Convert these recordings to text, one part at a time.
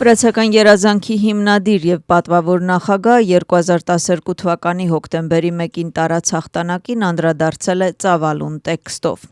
Վրացական երազանքի հիմնադիր եւ պատվավոր նախագահ 2012 թվականի հոկտեմբերի 1-ին տարած հաղթանակին անդրադարձել է ծավալուն տեքստով։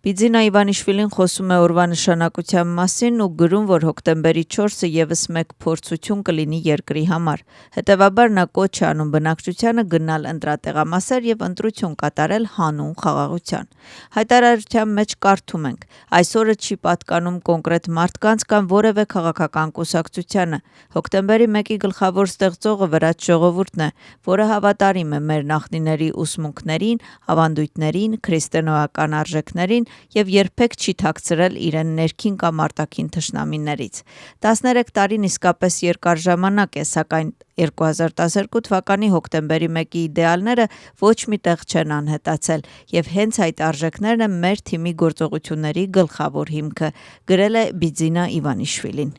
Բիձինա Իվանիշվիլին խոսում է օրվա նշանակության մասին ու գրում, որ հոկտեմբերի 4-ը եւս մեկ փորձություն կլինի երկրի համար։ Հետևաբար նա կոչ է անում բնակչությանը գնալ ընտրատեղամասեր եւ ընտրություն կատարել հանուն խաղաղության։ Հայտարարության մեջ կարդում ենք. այսօրը չի պատկանում կոնկրետ մարդկանց կամ որևէ քաղաքական կուսակցությանը։ Հոկտեմբերի 1-ի գլխավոր ստեղծողը վրաց ժողովուրդն է, որը հավատարիմ է մեր նախնիների ուսմունքներին, ավանդույթներին, քրիստոնեական արժեքներին եւ երբեք չի թաքցրել իրեն ներքին կամ արտաքին թշնամիներից։ 13 տարին իսկապես երկար ժամանակ է, սակայն 2012 թվականի հոկտեմբերի 1-ի իդեալները ոչ մի տեղ չեն անհետացել եւ հենց այդ արժեքներն են մեր թիմի գործողությունների գլխավոր հիմքը, գրել է Բիձինա Իվանիշվիլին։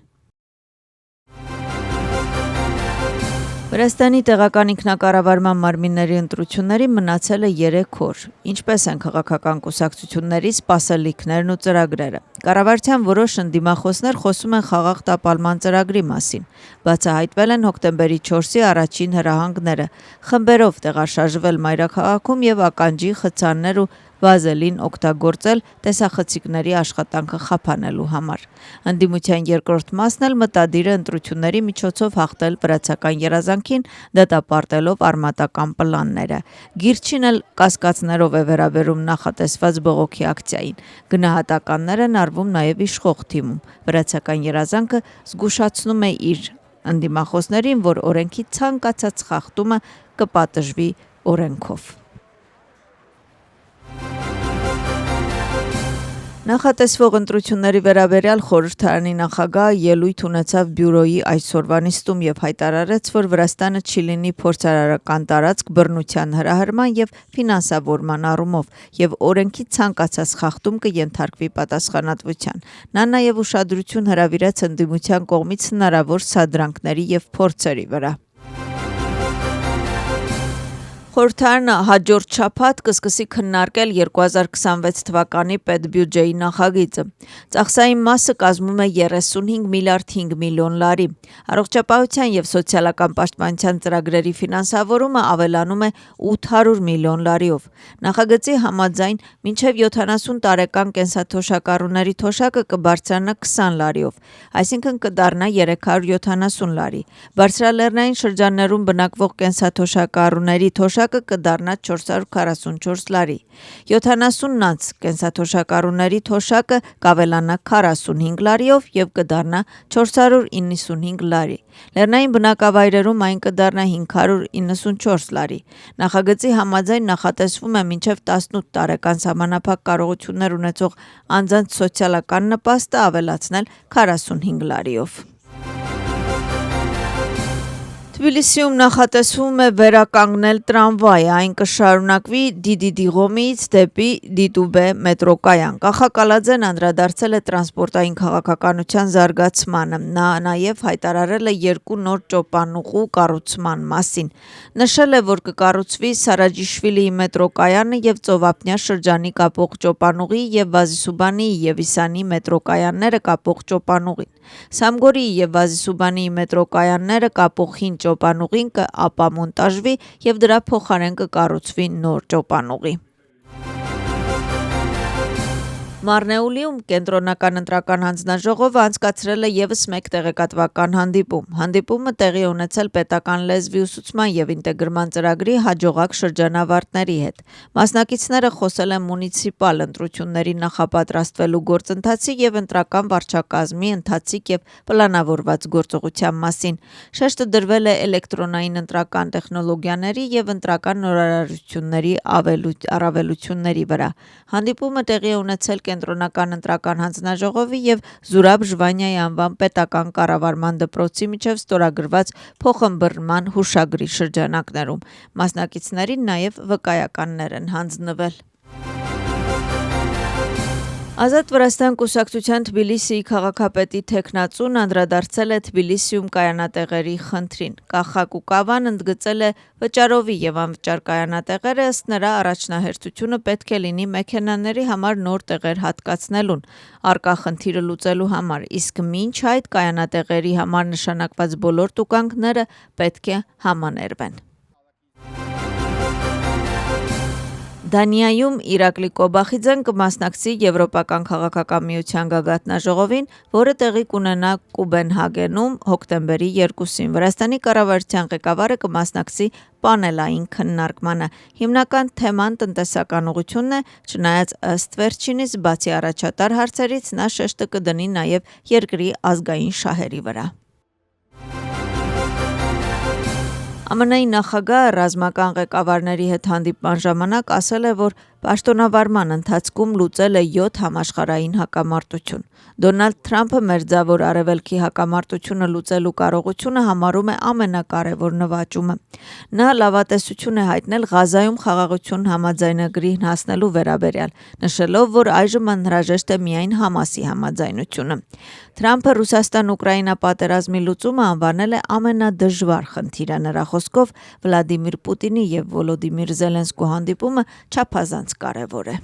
Վրաստանի տեղական ինքնակառավարման մարմինների ընտրությունների մնացել է 3 օր։ Ինչպես են քաղաքական կուսակցությունների սպասելիքներն ու ծրագրերը։ Կառավարության որոշ ընդդիմախոսներ խոսում են խաղաղ տապալման ծրագրի մասին։ Բացահայտվել են հոկտեմբերի 4-ի առաջին հրահանգները՝ խմբերով տեղաշարժվել մայրաքաղաքում եւ ականջի, խցաններ ու վազելին օգտագործել տեսախցիկների աշխատանքը խափանելու համար։ Ընդդիմության երկրորդ մասն էլ մտադիր է ընտրությունների միջոցով հաղթել վրացական երազանքին՝ դատապարտելով արմատական պլանները։ Գիրչին էլ կասկածներով է վերաբերում նախատեսված բողոքի ակցիային։ Գնահատականներ են արվում նաև իշխող թիմում։ Վրացական երազանքը զգուշացնում է իր ընդդիմախոսներին, որ օրենքի ցանկացած խախտումը կպատժվի օրենքով։ Նախատեսվող ընտրությունների վերաբերյալ խորհրդարանի նախագահը ելույթ ունեցավ բյուրոյի այսօրվա նիստում եւ հայտարարեց, որ Վրաստանը չի լինի փորձարարական տարածք բռնության հրահրման եւ ֆինանսավորման առումով եւ օրենքի ցանկացած խախտում կենթարկվի պատասխանատվության։ Նա նաեւ ուշադրություն հրավիրեց ընդդիմության կողմից հնարավոր սադրանքների եւ փորձերի վրա։ Խորհրդարանը հաջորդ շաբաթ կսկսի քննարկել 2026 թվականի պետբյուջեի նախագիծը։ Ծախսային մասը կազմում է 35 միլիարդ 5 միլիոն լարի։ Առողջապահության եւ սոցիալական պաշտպանության ծրագրերի ֆինանսավորումը ավելանում է 800 միլիոն լարիով։ Նախագծի համաձայն մինչև 70 տարեկան կենսաթոշակառուների թոշակը կբարձրանա 20 լարիով, այսինքն կդառնա 370 լարի։ Բարձրալեռնային շրջաններում բնակվող կենսաթոշակառուների թոշակը կդառնա 444 լարի։ 70-ն անց կենսաթոշակառուների թոշակը կավելանա 45 լարիով եւ կդառնա 495 լարի։ Լեռնային բնակավայրերում այն կդառնա 594 լարի։ Նախագծի համաձայն նախատեսվում է մինչև 18 տարեկան սահմանափակ կարողություններ ունեցող անձանց սոցիալական նպաստը ավելացնել 45 լարիով։ Թբիլիսիում նախատեսվում է վերականգնել տրամվայը, այն կշարունակվի Դիդիդիղոմից դեպի Դիտուբե մետրոկայան։ Կախակալաձեն անդրադարձել է տրանսպորտային քաղաքականության զարգացմանը։ Նա նաև հայտարարել է 2 նոր ճոպանուղու կառուցման մասին։ Նշել է, որ կկառուցվի Սարաջիշվիլիի մետրոկայանը եւ Ծովափնյա շրջանի կապող ճոպանուղի եւ Վազիսուբանիի եւ Իսանի մետրոկայանները կապող ճոպանուղին։ Սամգորիի եւ Վազիսուբանիի մետրոկայանները կապող հին ճոպանուղին կապամոնտաժվի եւ դրա փոխարեն կկառուցվի նոր ճոպանուղի։ Մարնեուլիում կենտրոնական ընտրական հանձնաժողովը անցկացրել է եւս մեկ տեղեկատվական հանդիպում։ Հանդիպումը տեղի ունեցել պետական լեզվի ուսուցման եւ ինտեգրման ծրագրի հաջողակ շրջանավարտների հետ։ Մասնակիցները խոսել են մունիցիպալ ընտրությունների նախապատրաստվելու գործընթացի եւ ընտրական վարչակազմի ընթացիկ եւ պլանավորված գործողության մասին։ Շեշտը դրվել է էլեկտրոնային ընտրական տեխնոլոգիաների եւ ընտրական նորարարությունների առավելությունների վրա։ Հանդիպումը տեղի ունեցել կենտրոնական ընտրական հանձնաժողովի եւ Զուրաբ Ժվանյայի անվան պետական կառավարման դպրոցի միջև ստորագրված փոխըմբռնման հուշագրի շրջանակներում։ Մասնակիցներին նաեւ վկայականներ են հանձնվել։ Ազատ Վրաստան կուսակցության Թբիլիսիի քաղաքապետի թեկնածուն անդրադարձել է Թբիլիսիում կայանատեղերի խնդրին։ Կախակ Կուկավան ընդգծել է վճարովի եւ անվճար կայանատեղերը ըստ նրա առաջնահերթությունը պետք է լինի մեքենաների համար նոր տեղեր հատկացնելուն, առկա խնդիրը լուծելու համար, իսկ մինչ այդ կայանատեղերի համար նշանակված բոլոր տուգանքները պետք է համաներվեն։ Դանիայում Իրակլի Կոբախիձեն կմասնակցի Եվրոպական քաղաքական միության գագաթնաժողովին, որը տեղի կունենա Կոպենհագենում հոկտեմբերի 2-ին։ Վրաստանի կառավարության ղեկավարը կմասնակցի պանելային քննարկմանը։ Հիմնական թեման տնտեսական ուղղությունն է, չնայած ըստ վերջինիս, բացի առաջատար հարցերից, նա շեշտը կդնի նաև երկրի ազգային շահերի վրա։ ԱՄՆ-ի նախագահը ռազմական ղեկավարների հետ հանդիպման ժամանակ ասել է, որ պաշտոնավարման ընթացքում լուծել է 7 համաշխարհային հակամարտություն։ Դոնալդ Թրամփը մերձավոր արևելքի հակամարտությունը լուծելու կարողությունը համարում է ամենակարևոր նվաճումը։ Նա լավատեսություն է հայտնել Ղազայում խաղաղություն համաձայնագրին հասնելու վերաբերյալ, նշելով, որ այժմ անհրաժեշտ է միայն Համասի համաձայնությունը։ Թրամփը Ռուսաստան-Ուկրաինա պատերազմի լուծումը անվանել է ամենադժվար խնդիրը։ Նրա խոսքով Վլադիմիր Պուտինի եւ Վոլոդիմիր Զելենսկու հանդիպումը չափազանց կարևոր է։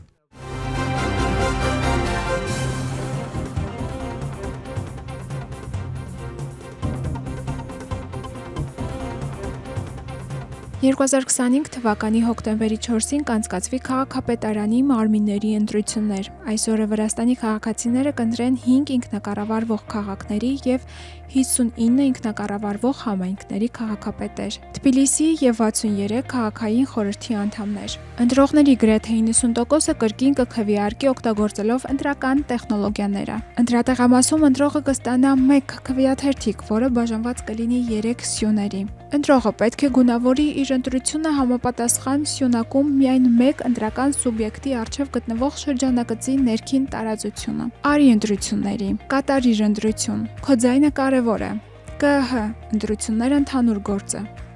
«2025 թվականի հոկտեմբերի 4-ին կանցկացվի քաղաքապետարանի մարմինների ընտրություններ։ Այսօրը Վրաստանի քաղաքացիները կընտրեն 5 ինքնակառավարվող քաղաքների եւ 59 ինքնակառավարվող համայնքների քաղաքապետեր, Թբիլիսիի եւ 63 քաղաքային խորհրդի անդամներ։ Ընտրողների գրեթե 90%-ը կրկին կքվեարկի օգտագործելով ընտրական տեխնոլոգիաները։ Ընտրատեղամասում ընտրողը կստանա 1 քվեաթերթիկ, որը բաժանված կլինի 3 սյուների։ Ընտրողը պետք է գունավորի իր ընտրությունը համապատասխան սյունակում միայն 1 ընտրական սուբյեկտի առջև գտնվող շրջանագծի ներքին տարածությունը։ Արի ընտրությունների, կատարիր ընտրություն, քո ձայնը կարևոր է, ԿՀ ընտրությունները ընդհանուր գործ է։